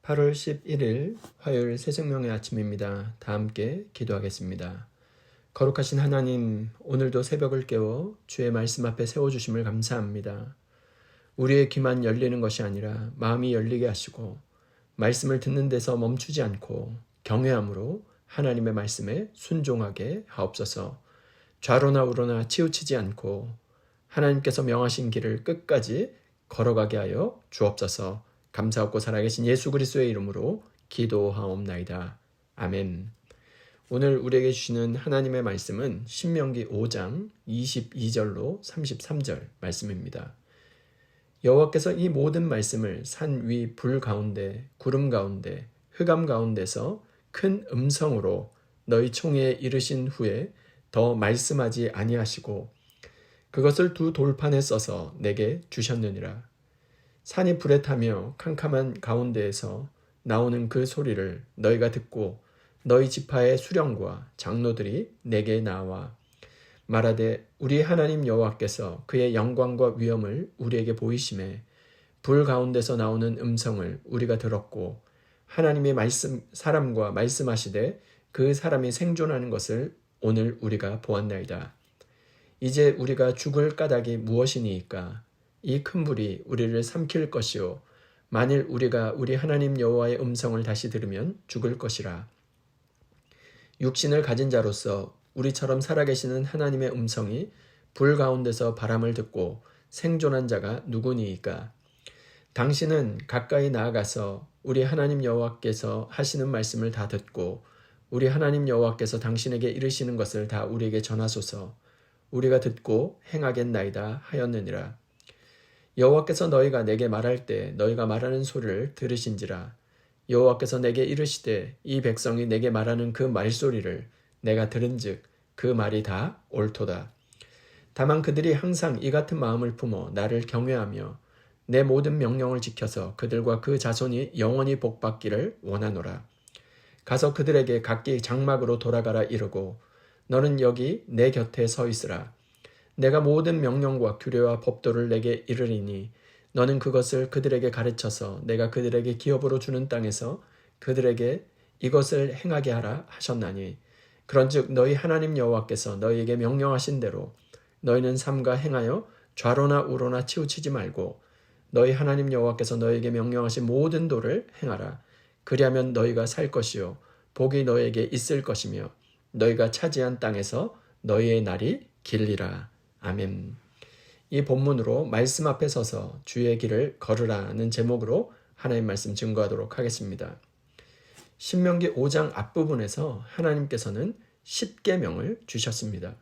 8월 11일 화요일 새생명의 아침입니다. 다 함께 기도하겠습니다. 거룩하신 하나님, 오늘도 새벽을 깨워 주의 말씀 앞에 세워주심을 감사합니다. 우리의 귀만 열리는 것이 아니라 마음이 열리게 하시고 말씀을 듣는 데서 멈추지 않고 경외함으로 하나님의 말씀에 순종하게 하옵소서. 좌로나 우로나 치우치지 않고 하나님께서 명하신 길을 끝까지 걸어가게 하여 주옵소서. 감사하고 살아계신 예수 그리스도의 이름으로 기도하옵나이다. 아멘. 오늘 우리에게 주시는 하나님의 말씀은 신명기 5장 22절로 33절 말씀입니다. 여호와께서 이 모든 말씀을 산 위 불 가운데 구름 가운데 흑암 가운데서 큰 음성으로 너희 총회에 이르신 후에 더 말씀하지 아니하시고 그것을 두 돌판에 써서 내게 주셨느니라. 산이 불에 타며 캄캄한 가운데에서 나오는 그 소리를 너희가 듣고 너희 지파의 수령과 장로들이 내게 나와 말하되 우리 하나님 여호와께서 그의 영광과 위엄을 우리에게 보이심에 불 가운데서 나오는 음성을 우리가 들었고 하나님의 사람과 말씀하시되 그 사람이 생존하는 것을 오늘 우리가 보았나이다. 이제 우리가 죽을 까닭이 무엇이니이까? 이 큰 불이 우리를 삼킬 것이요 만일 우리가 우리 하나님 여호와의 음성을 다시 들으면 죽을 것이라. 육신을 가진 자로서 우리처럼 살아계시는 하나님의 음성이 불 가운데서 바람을 듣고 생존한 자가 누구니이까? 당신은 가까이 나아가서 우리 하나님 여호와께서 하시는 말씀을 다 듣고 우리 하나님 여호와께서 당신에게 이르시는 것을 다 우리에게 전하소서. 우리가 듣고 행하겠나이다 하였느니라. 여호와께서 너희가 내게 말할 때 너희가 말하는 소리를 들으신지라. 여호와께서 내게 이르시되 이 백성이 내게 말하는 그 말소리를 내가 들은즉 그 말이 다 옳도다. 다만 그들이 항상 이 같은 마음을 품어 나를 경외하며 내 모든 명령을 지켜서 그들과 그 자손이 영원히 복받기를 원하노라. 가서 그들에게 각기 장막으로 돌아가라 이르고 너는 여기 내 곁에 서 있으라. 내가 모든 명령과 규례와 법도를 내게 이르리니 너는 그것을 그들에게 가르쳐서 내가 그들에게 기업으로 주는 땅에서 그들에게 이것을 행하게 하라 하셨나니 그런즉 너희 하나님 여호와께서 너희에게 명령하신 대로 너희는 삼가 행하여 좌로나 우로나 치우치지 말고 너희 하나님 여호와께서 너희에게 명령하신 모든 도를 행하라. 그리하면 너희가 살 것이요 복이 너희에게 있을 것이며 너희가 차지한 땅에서 너희의 날이 길리라. 아멘. 이 본문으로 말씀 앞에 서서 주의 길을 걸으라는 제목으로 하나님 말씀 증거하도록 하겠습니다. 신명기 5장 앞부분에서 하나님께서는 10계명을 주셨습니다.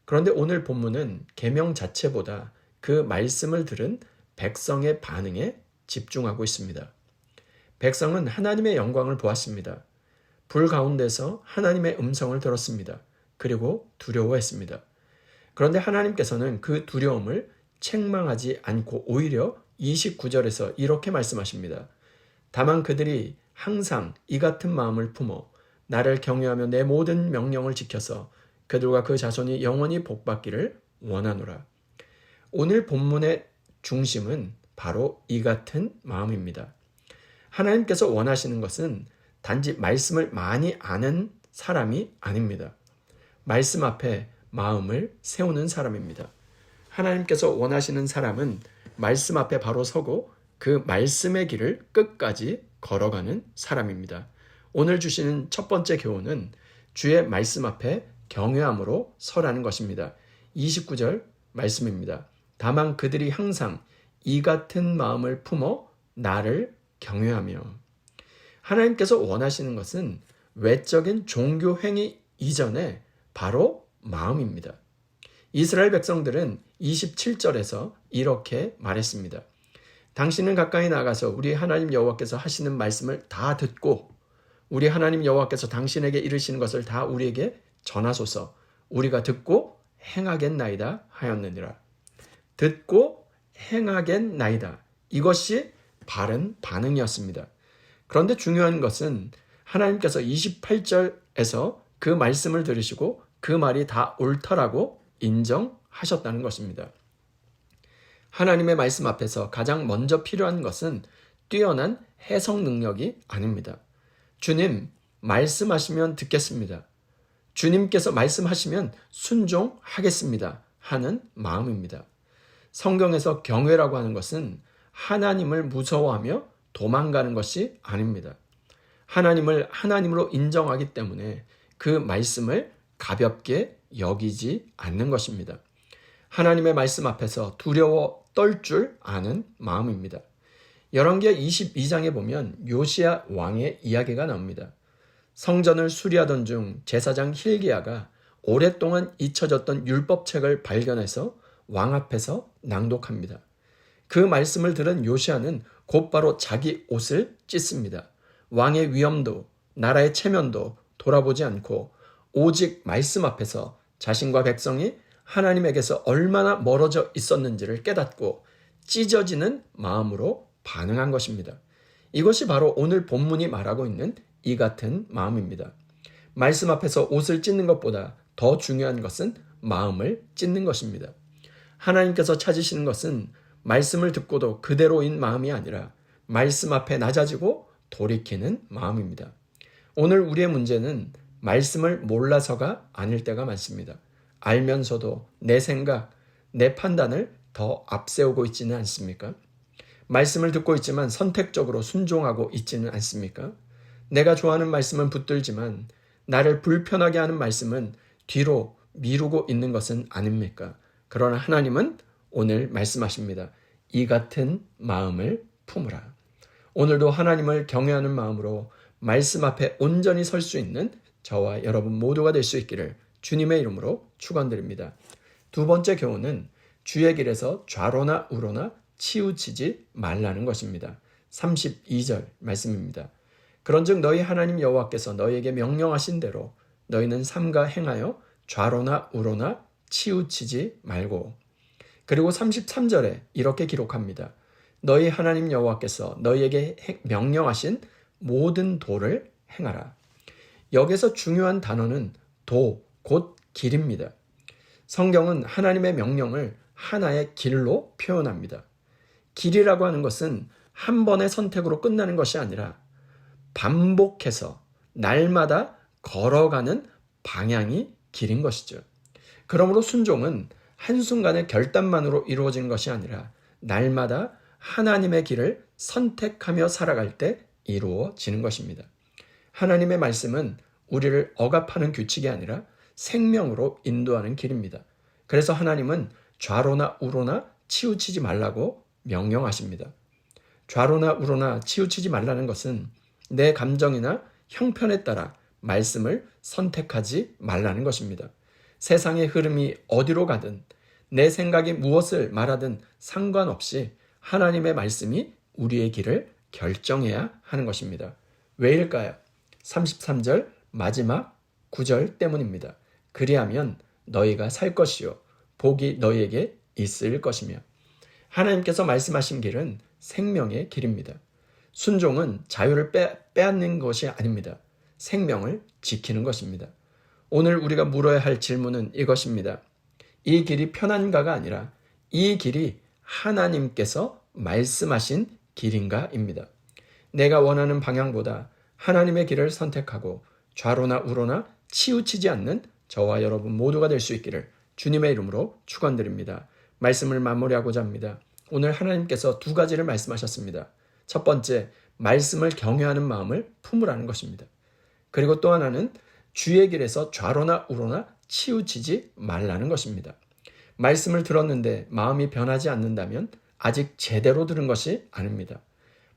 그런데 오늘 본문은 계명 자체보다 그 말씀을 들은 백성의 반응에 집중하고 있습니다. 백성은 하나님의 영광을 보았습니다. 불 가운데서 하나님의 음성을 들었습니다. 그리고 두려워했습니다. 그런데 하나님께서는 그 두려움을 책망하지 않고 오히려 29절에서 이렇게 말씀하십니다. 다만 그들이 항상 이 같은 마음을 품어 나를 경외하며 내 모든 명령을 지켜서 그들과 그 자손이 영원히 복받기를 원하노라. 오늘 본문의 중심은 바로 이 같은 마음입니다. 하나님께서 원하시는 것은 단지 말씀을 많이 아는 사람이 아닙니다. 말씀 앞에 마음을 세우는 사람입니다. 하나님께서 원하시는 사람은 말씀 앞에 바로 서고 그 말씀의 길을 끝까지 걸어가는 사람입니다. 오늘 주시는 첫 번째 교훈은 주의 말씀 앞에 경외함으로 서라는 것입니다. 29절 말씀입니다. 다만 그들이 항상 이 같은 마음을 품어 나를 경외하며. 하나님께서 원하시는 것은 외적인 종교 행위 이전에 바로 마음입니다. 이스라엘 백성들은 27절에서 이렇게 말했습니다. 당신은 가까이 나가서 우리 하나님 여호와께서 하시는 말씀을 다 듣고 우리 하나님 여호와께서 당신에게 이르시는 것을 다 우리에게 전하소서. 우리가 듣고 행하겠나이다 하였느니라. 듣고 행하겠나이다. 이것이 바른 반응이었습니다. 그런데 중요한 것은 하나님께서 28절에서 그 말씀을 들으시고 그 말이 다 옳다라고 인정하셨다는 것입니다. 하나님의 말씀 앞에서 가장 먼저 필요한 것은 뛰어난 해석 능력이 아닙니다. 주님, 말씀하시면 듣겠습니다. 주님께서 말씀하시면 순종하겠습니다 하는 마음입니다. 성경에서 경외라고 하는 것은 하나님을 무서워하며 도망가는 것이 아닙니다. 하나님을 하나님으로 인정하기 때문에 그 말씀을 가볍게 여기지 않는 것입니다. 하나님의 말씀 앞에서 두려워 떨 줄 아는 마음입니다. 열왕기하 22장에 보면 요시야 왕의 이야기가 나옵니다. 성전을 수리하던 중 제사장 hil기야가 오랫동안 잊혀졌던 율법책을 발견해서 왕 앞에서 낭독합니다. 그 말씀을 들은 요시야는 곧바로 자기 옷을 찢습니다. 왕의 위엄도 나라의 체면도 돌아보지 않고 오직 말씀 앞에서 자신과 백성이 하나님에게서 얼마나 멀어져 있었는지를 깨닫고 찢어지는 마음으로 반응한 것입니다. 이것이 바로 오늘 본문이 말하고 있는 이 같은 마음입니다. 말씀 앞에서 옷을 찢는 것보다 더 중요한 것은 마음을 찢는 것입니다. 하나님께서 찾으시는 것은 말씀을 듣고도 그대로인 마음이 아니라 말씀 앞에 낮아지고 돌이키는 마음입니다. 오늘 우리의 문제는 말씀을 몰라서가 아닐 때가 많습니다. 알면서도 내 생각, 내 판단을 더 앞세우고 있지는 않습니까? 말씀을 듣고 있지만 선택적으로 순종하고 있지는 않습니까? 내가 좋아하는 말씀은 붙들지만 나를 불편하게 하는 말씀은 뒤로 미루고 있는 것은 아닙니까? 그러나 하나님은 오늘 말씀하십니다. 이 같은 마음을 품으라. 오늘도 하나님을 경외하는 마음으로 말씀 앞에 온전히 설 수 있는 저와 여러분 모두가 될 수 있기를 주님의 이름으로 축원드립니다. 두 번째 교훈은 주의 길에서 좌로나 우로나 치우치지 말라는 것입니다. 32절 말씀입니다. 그런즉 너희 하나님 여호와께서 너희에게 명령하신 대로 너희는 삼가 행하여 좌로나 우로나 치우치지 말고. 그리고 33절에 이렇게 기록합니다. 너희 하나님 여호와께서 너희에게 명령하신 모든 도를 행하라. 여기서 중요한 단어는 도, 곧 길입니다. 성경은 하나님의 명령을 하나의 길로 표현합니다. 길이라고 하는 것은 한 번의 선택으로 끝나는 것이 아니라 반복해서 날마다 걸어가는 방향이 길인 것이죠. 그러므로 순종은 한순간의 결단만으로 이루어지는 것이 아니라 날마다 하나님의 길을 선택하며 살아갈 때 이루어지는 것입니다. 하나님의 말씀은 우리를 억압하는 규칙이 아니라 생명으로 인도하는 길입니다. 그래서 하나님은 좌로나 우로나 치우치지 말라고 명령하십니다. 좌로나 우로나 치우치지 말라는 것은 내 감정이나 형편에 따라 말씀을 선택하지 말라는 것입니다. 세상의 흐름이 어디로 가든 내 생각이 무엇을 말하든 상관없이 하나님의 말씀이 우리의 길을 결정해야 하는 것입니다. 왜일까요? 33절 마지막 9절 때문입니다. 그리하면 너희가 살 것이요 복이 너희에게 있을 것이며. 하나님께서 말씀하신 길은 생명의 길입니다. 순종은 자유를 빼앗는 것이 아닙니다. 생명을 지키는 것입니다. 오늘 우리가 물어야 할 질문은 이것입니다. 이 길이 편한가가 아니라 이 길이 하나님께서 말씀하신 길인가입니다. 내가 원하는 방향보다 하나님의 길을 선택하고 좌로나 우로나 치우치지 않는 저와 여러분 모두가 될 수 있기를 주님의 이름으로 축원드립니다. 말씀을 마무리하고자 합니다. 오늘 하나님께서 두 가지를 말씀하셨습니다. 첫 번째, 말씀을 경외하는 마음을 품으라는 것입니다. 그리고 또 하나는 주의 길에서 좌로나 우로나 치우치지 말라는 것입니다. 말씀을 들었는데 마음이 변하지 않는다면 아직 제대로 들은 것이 아닙니다.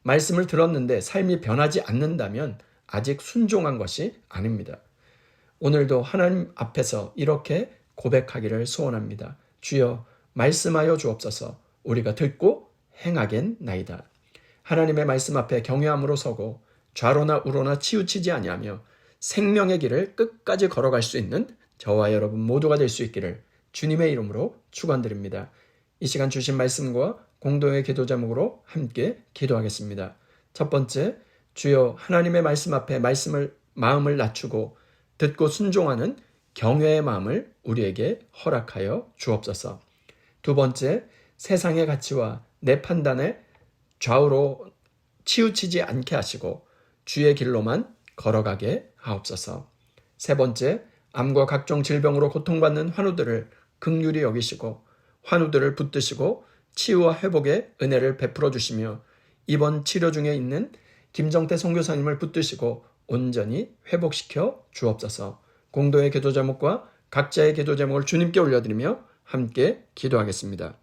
말씀을 들었는데 삶이 변하지 않는다면 아직 순종한 것이 아닙니다. 오늘도 하나님 앞에서 이렇게 고백하기를 소원합니다. 주여 말씀하여 주옵소서. 우리가 듣고 행하겠나이다. 하나님의 말씀 앞에 경외함으로 서고 좌로나 우로나 치우치지 아니하며 생명의 길을 끝까지 걸어갈 수 있는 저와 여러분 모두가 될 수 있기를 주님의 이름으로 축원드립니다. 이 시간 주신 말씀과 공동의 기도 제목으로 함께 기도하겠습니다. 첫 번째, 주여 하나님의 말씀 앞에 마음을 낮추고 듣고 순종하는 경외의 마음을 우리에게 허락하여 주옵소서. 두 번째, 세상의 가치와 내 판단에 좌우로 치우치지 않게 하시고 주의 길로만 걸어가게 하옵소서. 세 번째, 암과 각종 질병으로 고통받는 환우들을 긍휼히 여기시고 환우들을 붙드시고 치유와 회복의 은혜를 베풀어 주시며 이번 치료 중에 있는 김정태 선교사님을 붙드시고 온전히 회복시켜 주옵소서. 공도의 기도 제목과 각자의 기도 제목을 주님께 올려드리며 함께 기도하겠습니다.